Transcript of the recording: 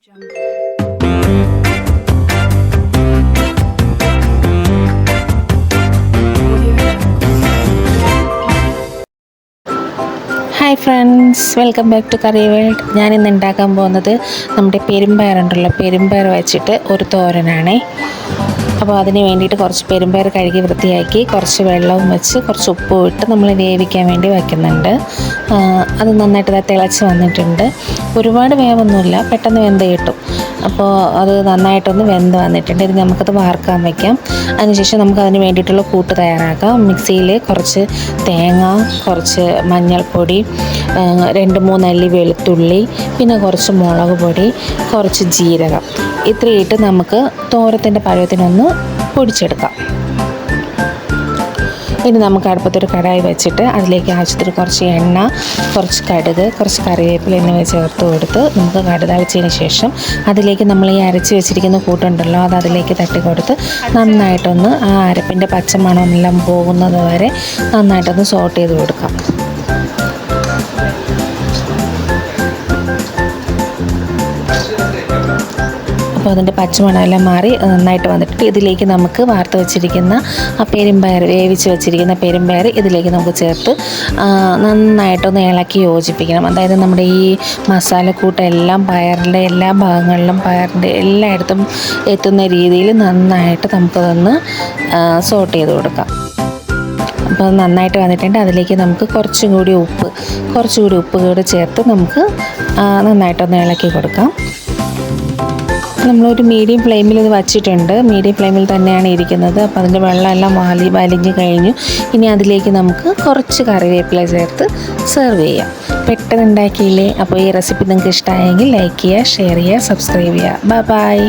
Hi friends, welcome back to curry world. ഞാനിന്ന് ഉണ്ടാക്കാൻ പോകുന്നത് നമ്മുടെ പെരുമ്പയറുണ്ടല്ലോ, പെരുമ്പയർ വെച്ചിട്ട് ഒരു തോരനാണേ. അപ്പോൾ അതിന് വേണ്ടിയിട്ട് കുറച്ച് പെരുമ്പയർ കഴുകി വൃത്തിയാക്കി കുറച്ച് വെള്ളവും വെച്ച് കുറച്ച് ഉപ്പും ഇട്ട് നമ്മൾ വേവിക്കാൻ വേണ്ടി വയ്ക്കുന്നുണ്ട്. അത് നന്നായിട്ട് തിളച്ച് വന്നിട്ടുണ്ട്. ഒരുപാട് വേവൊന്നുമില്ല, പെട്ടെന്ന് വെന്ത് കിട്ടും. അപ്പോൾ അത് നന്നായിട്ടൊന്ന് വെന്ത് വന്നിട്ടുണ്ട്. ഇത് നമുക്കത് വാർക്കാൻ വയ്ക്കാം. അതിനുശേഷം നമുക്ക് അതിന് വേണ്ടിയിട്ടുള്ള കൂട്ട് തയ്യാറാക്കാം. മിക്സിയിൽ കുറച്ച് തേങ്ങ, കുറച്ച് മഞ്ഞൾപ്പൊടി, 2-3 അല്ലി വെളുത്തുള്ളി, പിന്നെ കുറച്ച് മുളക് പൊടി, കുറച്ച് ജീരകം, ഇത്രയിട്ട് നമുക്ക് തോരത്തിൻ്റെ പരുവത്തിനൊന്ന് പൊടിച്ചെടുക്കാം. ഇനി നമുക്ക് അടുപ്പത്തൊരു കടായി വെച്ചിട്ട് അതിലേക്ക് ആവശ്യത്തിന് കുറച്ച് എണ്ണ, കുറച്ച് കടുക്, കുറച്ച് കറിവേപ്പില എന്നിവ ചേർത്ത് കൊടുത്ത് നമുക്ക് കടുതളിച്ചതിന് ശേഷം അതിലേക്ക് നമ്മൾ ഈ അരച്ച് വെച്ചിരിക്കുന്ന കൂട്ടുണ്ടല്ലോ അത് അതിലേക്ക് തട്ടി കൊടുത്ത് നന്നായിട്ടൊന്ന് ആ അരപ്പിൻ്റെ പച്ചമണമെല്ലാം പോകുന്നത് വരെ നന്നായിട്ടൊന്ന് സോട്ട് ചെയ്ത് കൊടുക്കാം. അപ്പോൾ അതിൻ്റെ പച്ചമണമെല്ലാം മാറി നന്നായിട്ട് വന്നിട്ട് ഇതിലേക്ക് നമുക്ക് വാർത്ത് വെച്ചിരിക്കുന്ന ആ പെരുമ്പയർ, വേവിച്ച് വെച്ചിരിക്കുന്ന പെരുമ്പയർ ഇതിലേക്ക് നമുക്ക് ചേർത്ത് നന്നായിട്ടൊന്ന് ഇളക്കി യോജിപ്പിക്കണം. അതായത് നമ്മുടെ ഈ മസാലക്കൂട്ടെല്ലാം പയറിൻ്റെ എല്ലാ ഭാഗങ്ങളിലും, പയറിൻ്റെ എല്ലായിടത്തും എത്തുന്ന രീതിയിൽ നന്നായിട്ട് നമുക്കതൊന്ന് സോട്ട് ചെയ്ത് കൊടുക്കാം. അപ്പോൾ നന്നായിട്ട് വന്നിട്ടുണ്ട്. അതിലേക്ക് നമുക്ക് കുറച്ചുകൂടി ഉപ്പ് കൂടി ചേർത്ത് നമുക്ക് നന്നായിട്ടൊന്ന് ഇളക്കി കൊടുക്കാം. നമ്മളൊരു മീഡിയം ഫ്ലെയിമിൽ ഇത് വച്ചിട്ടുണ്ട്. മീഡിയം ഫ്ലെയിമിൽ തന്നെയാണ് ഇരിക്കുന്നത്. അപ്പോൾ അതിൻ്റെ വെള്ളമെല്ലാം വലിഞ്ഞ് കഴിഞ്ഞു. ഇനി അതിലേക്ക് നമുക്ക് കുറച്ച് കറിവേപ്പില ചേർത്ത് സെർവ് ചെയ്യാം. പെട്ടെന്ന് ഉണ്ടാക്കിയില്ലേ? അപ്പോൾ ഈ റെസിപ്പി നിങ്ങൾക്ക് ഇഷ്ടമായെങ്കിൽ ലൈക്ക് ചെയ്യുക, ഷെയർ ചെയ്യുക, സബ്സ്ക്രൈബ് ചെയ്യുക. ബൈ.